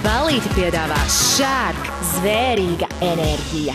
Ballīti piedāvā Shark zvērīga enerģija.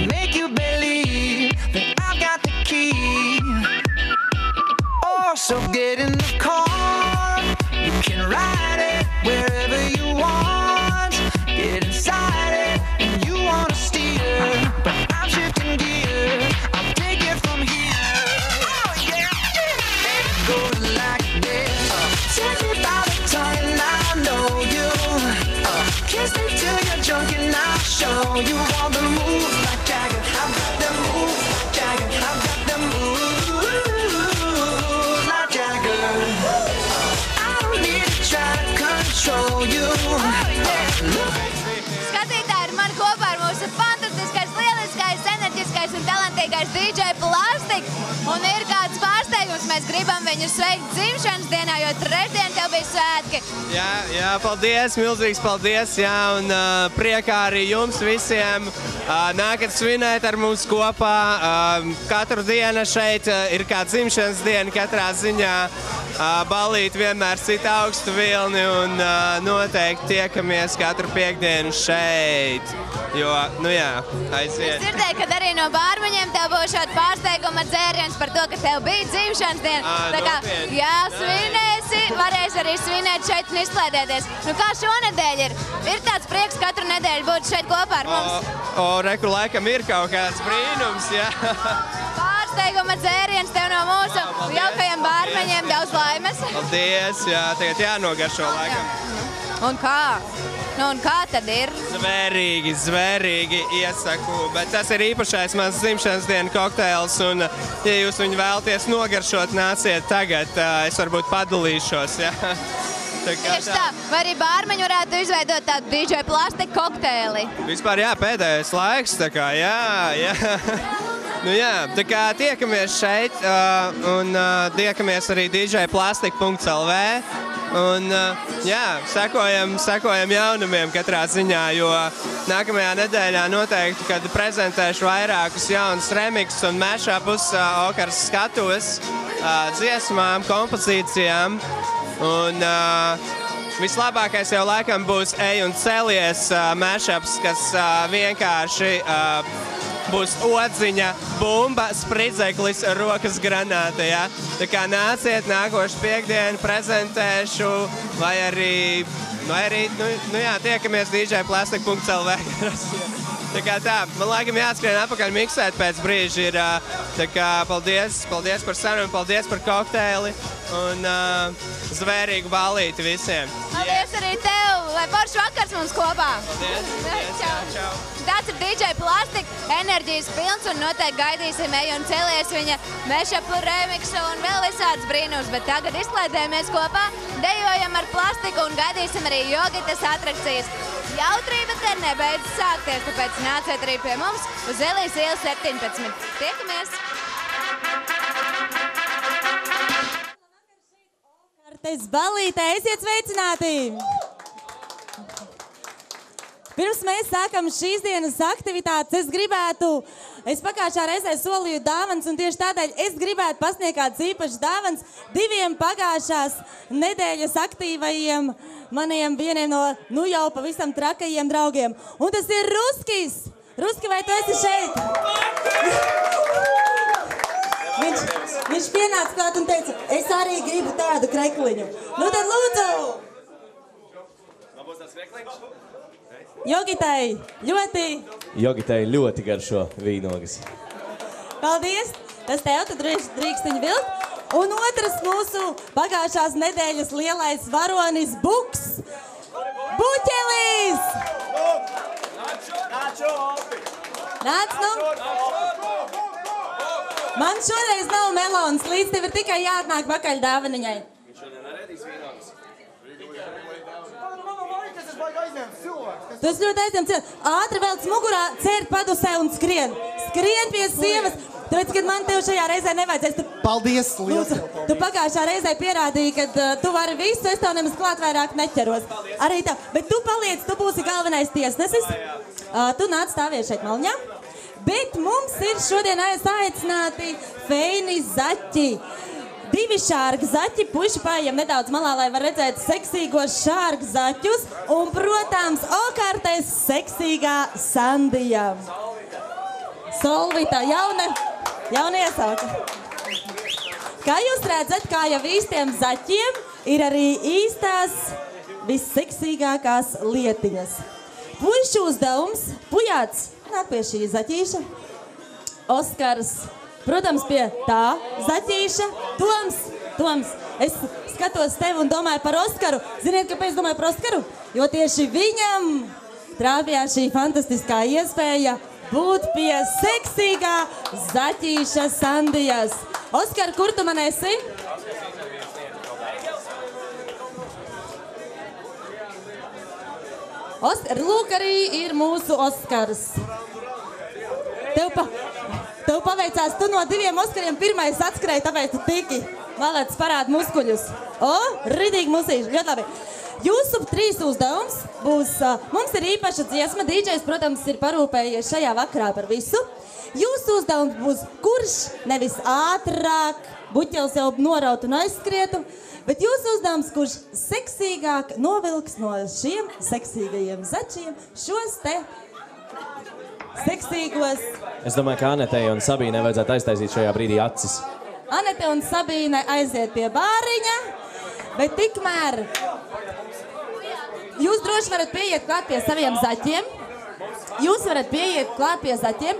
Make you believe that I've got the key. Oh, so get in the car. You can ride it wherever you want. Get inside it and you wanna steer, but I'm shifting gears. I'll take it from here. Oh yeah, it goes like this. Take me by the tongue and I know you. Kiss me till you're drunk and I'll show you all the moves like Jagger. I've got the moves like Jagger. I've got the moves like Jagger. I don't need to try to control you. Skatītāji, man kopā ar mūsu fantastiskais, lieliskais, enerģiskais un talantīgais DJ Plastik. Un ir kāds pārsteigums, mēs gribam viņu sveikt dzimšanas dienā, jo trešdien tev bija svētki. Jā, paldies, milzīgs paldies, jā, un priekā arī jums visiem nākat svinēt ar mums kopā. Katru dienu šeit ir kā dzimšanas diena, katrā ziņā ballīt vienmēr cita augstu vilni, un noteikti tiekamies katru piekdienu šeit, jo, nu jā, aiziet. Es dzirdēju, ka arī no bārmaņiem tev būs šāda pārsteiguma dzēriens par to, ka tev bija dzimšanas diena. Tā kā, jā, svinēsi, varēs arī svinēt šeit un izklaidēties. Nu kā šonedēļ ir? Ir tāds prieks katru nedēļu būt šeit kopā ar mums? Reku laikam ir kaut kāds brīnums, jā. Pārsteiguma dzēriens tev no mūsu jaukajiem bārmaņiem, daudz laimes. Paldies, jā, tagad jānogaršo laikam. Un kā? Nu un kā tad ir? Zvērīgi iesaku, bet tas ir īpašais mans dzimšanas dienu kokteils, un ja jūs viņu vēlaties nogaršot, nāciet tagad, es varbūt padalīšos, jā. Tieši tā, vai arī bārmeņi varētu izveidot tādu DJ Plastik kokteili? Vispār jā, pēdējais laiks, tā kā jā. Nu jā, tā kā tiekamies šeit, un tiekamies arī djplastik.lv. Un, jā, sekojam jaunumiem katrā ziņā, jo nākamajā nedēļā noteikti, kad prezentēšu vairākus jaunus remixus un mashupus Okars skatuves, dziesmām, kompozīcijām. Un vislabākais jau laikam būs Ej un celies mashups, kas vienkārši būs odziņa, bumba, spridzeklis, rokas granāte, jā. Tā kā nāciet nākošu piekdienu, prezentēšu, vai arī, nu jā, tiekamies djplastik.lv. Tā kā tā, man laikam jāatskrien atpakaļ miksēt pēc brīža ir, tā kā paldies par sarunu, paldies par kokteili un zvērīgu ballīti visiem. Paldies arī tev, lai foršs vakars mums kopā. Paldies, čau. Tāds ir DJ Plastik, enerģijas pilns un noteikti gaidīsim Ej un celies viņa mashupu, remixu un vēl visādas brīnums, bet tagad izklaidējamies kopā, dejojam ar Plastiku un gaidīsim arī jogitas atrakcijas. Jautrība te nebeidz sākties, tāpēc nāciet arī pie mums uz Elijas ielu 17. Tiekamies! Kartes ballītē, esiet sveicināti! Pirms mēs sākam šīs dienas aktivitātes, es pagājušā reizē solīju dāvanas, un tieši tādēļ es gribētu pasniegt kādas īpašas dāvanas 2 pagājušās nedēļas aktīvajiem maniem vieniem no nu jau pavisam trakajiem draugiem. Un tas ir Ruskis! Ruski, vai tu esi šeit? Viņš pienāca klāt un teica, es arī gribu tādu krekliņu. Nu tad lūdzu! Būs tāds krekliņš? Jogitai ļoti garšo vīnogas. Paldies! Tas tev, tad drīkst viņu vilkt. Un otrs mūsu pagājušās nedēļas lielais varonis Buks. Buķelis! Nāc, nu! Man šoreiz nav melons, līdz tev ir tikai jāatnāk pakaļ dāvaniņai. Viņš šodien neredīs vīnogas. Tu esi ļoti aizņemts cilvēks. Ātri velc mugurā, cērt padusē un skrien. Skrien pie sievas. Tāpēc, kad man tev šajā reizē nevajadzēs, Paldies, liels! tu pagājušā reizē pierādīji, ka tu vari visu, es tev nemaz klāt vairāk neķeros. Arī tā, bet tu paliec, tu būsi galvenais tiesnesis. Tu nāc stāvies šeit malņā. Bet mums ir šodien aicināti feini zaķi. 2 šārga zaķi, puiši paejam nedaudz malā, lai var redzēt seksīgos šārga zaķus. Un, protams, okārtais seksīgā Sandija. Solvita, jauna iesauka. Kā jūs redzat, kā jau īstiem zaķiem ir arī īstās visseksīgākās lietiņas. Puišu uzdevums, pujāts, nāk pie šī zaķīša. Oskars, protams, pie tā zaķīša. Toms, es skatos tevi un domāju par Oskaru. Ziniet, kāpēc domāju par Oskaru? Jo tieši viņam trāpījās šī fantastiskā iespēja būt pie seksīgā zaķīša Sandijas. Oskar, kur tu man esi? Lūk, arī ir mūsu Oskars. Tev paveicās, tu no 2 Oskariem pirmais atskrēji, tāpēc tu tiki. Malēts parāda muskuļus. Ridīgi musīši, ļoti labi. Jūsu 3 uzdevums būs, mums ir īpaša dziesma, DJs, protams, ir parūpējies šajā vakarā par visu. Jūsu uzdevums būs, kurš nevis ātrāk, buķels jau noraut un aizskrietu, bet jūsu uzdevums, kurš seksīgāk novilks no šiem seksīgajiem zaķiem šos te seksīgos. Es domāju, ka Anetei un Sabīnai vajadzētu aiztaisīt šajā brīdī acis. Anete un Sabīne aiziet pie bāriņa, bet tikmēr jūs droši varat pieiet klāt pie saviem zaķiem. Jūs varat pieiet klāt pie zaķiem.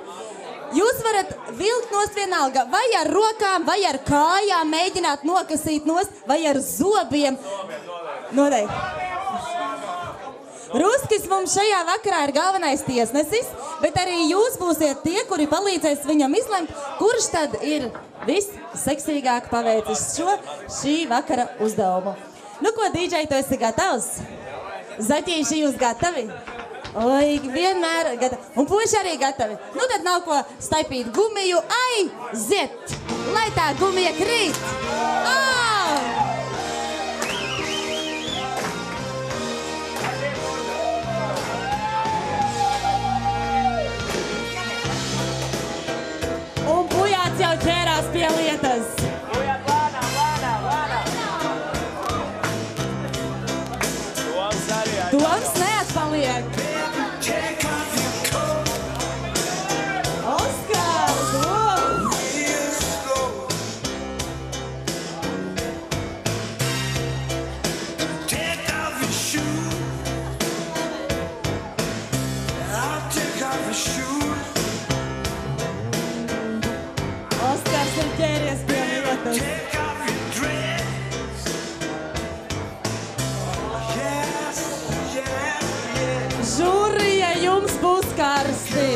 Jūs varat vilkt nost vienalga, vai ar rokām, vai ar kājām mēģināt nokasīt nost, vai ar zobiem. Noteikti. Ruskis mums šajā vakarā ir galvenais tiesnesis, bet arī jūs būsiet tie, kuri palīdzēs viņam izlemt, kurš tad ir visseksīgāk paveicis šī vakara uzdevumu. Nu ko, DJ, tu esi gatavs? Zaķīši, jūs gatavi? Oi, vienmēr gatavi. Un puiši arī gatavi. Nu tad nav ko staipīt gumiju. Aiziet! Lai tā gumija krīt! Un pujāts jau ķērās pie lietas. Toms neatpaliek. Oskars! Oskars ir ķēries pie lietas. Žūrija, jums būs karsti.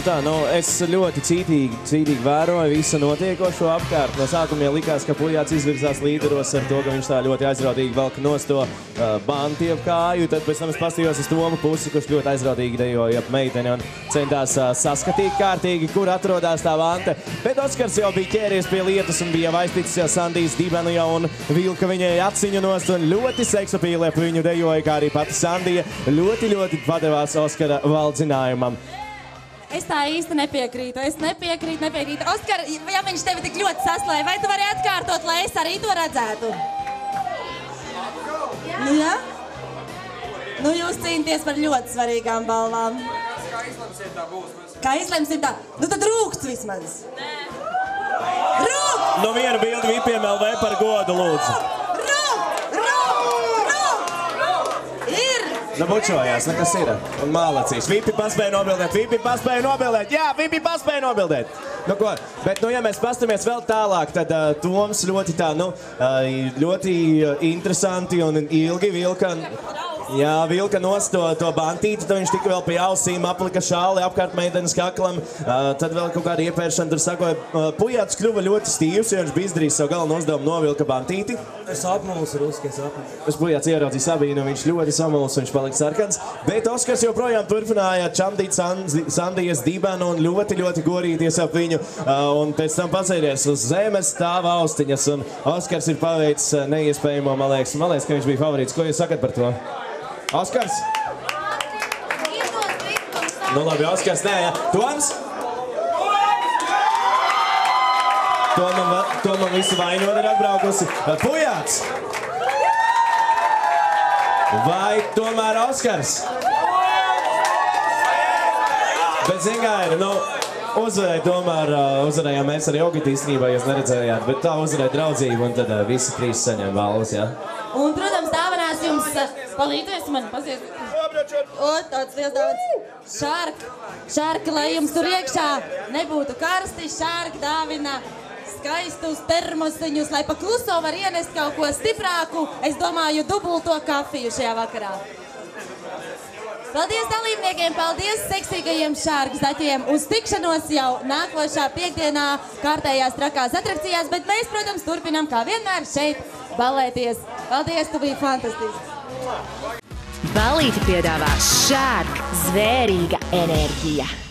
tā, es ļoti cītīgi vēroju visu notiekošo apkārt. No sākumā likās, ka Pujāts izvirzās līderos ar to, ka viņš tā ļoti aizrautīgi velk nost to banti ap kāju. Tad pēc tam es pastījos uz Tomu pusi, kurš ļoti aizrautīgi dejoja ap meiteni un centās saskatīt kārtīgi, kur atrodas tā vante. Bet Oskars jau bija ķēries pie lietas un bija aizticis jau Sandijas dibenu jau un vilka viņai aciņu nost un ļoti seksapīli ap viņu dejoja, kā arī pati Sandija ļoti padevās Oskara valdzinājumam. Es tā īsti nepiekrītu. Oskar, ja viņš tevi tik ļoti saslēja, vai tu vari atkārtot, lai es arī to redzētu? Nu, jā? Nu, jūs cīnīties par ļoti svarīgām balvām. Kā izlemsim tā? Nu, tad rūkts vismaz. Rūkts! No viena bildi Vipiem LV par godu, lūdzu. Nu, bučojās, nekas ir. Un mālacīs. Vipi paspēja nobildēt. Jā, Vipi paspēja nobildēt. Nu, ko? Bet, ja mēs pastamies vēl tālāk, tad Toms ļoti tā, ļoti interesanti un ilgi vilka. Jā, vilka nost to bantīti, tad viņš tika vēl pie ausīm, aplika šāli apkārt meitenes kaklam. Tad vēl kaut kāda iepēršana tur sakoja. Pujāts kļuva ļoti stīvs, jo viņš bija izdarījis savu galveno uzdevumu novilka bantīti. Es apmulsu, Es Pujāts ieraudzīju Sabīnu, viņš ļoti samulsu, viņš palika sarkans. Bet Oskars joprojām turpināja čamdīt Sandijas dibenu un ļoti gorīties ap viņu. Un pēc tam pasēries uz zemes stāva austiņas. Un Oskars ir paveicis neiespējamo, man liekas, ka viņš bija favorīts. Ko jūs sakat par to? Oskars? Nu labi, Oskars, nē, jā. Toms? Tomam visu vainot ir atbraukusi. Pujāts? Vai tomēr Oskars? Bet zin kā ir, uzvarējām mēs ar Jogiti īstenībā, jūs neredzējāt, bet tā uzvarēja draudzību un tad visi trīs saņem balvas, jā. Un, protams, dāvanās jums palīdzēs man paziet. O, tāds liels dāvans. Šārka, lai jums tur iekšā nebūtu karsti, Šārka dāvina skaistus termosiņus, lai pa kluso var ienest kaut ko stiprāku, es domāju, dubulto kafiju šajā vakarā. Paldies dalībniekiem, paldies seksīgajiem Šārka zaķiem. Uz tikšanos jau nākošā piekdienā kārtējās trakās atrakcijās, bet mēs, protams, turpinām kā vienmēr šeit balēties. Paldies, tu biji fantastisks. Balīti piedāvā Šārka zvērīga enerģija.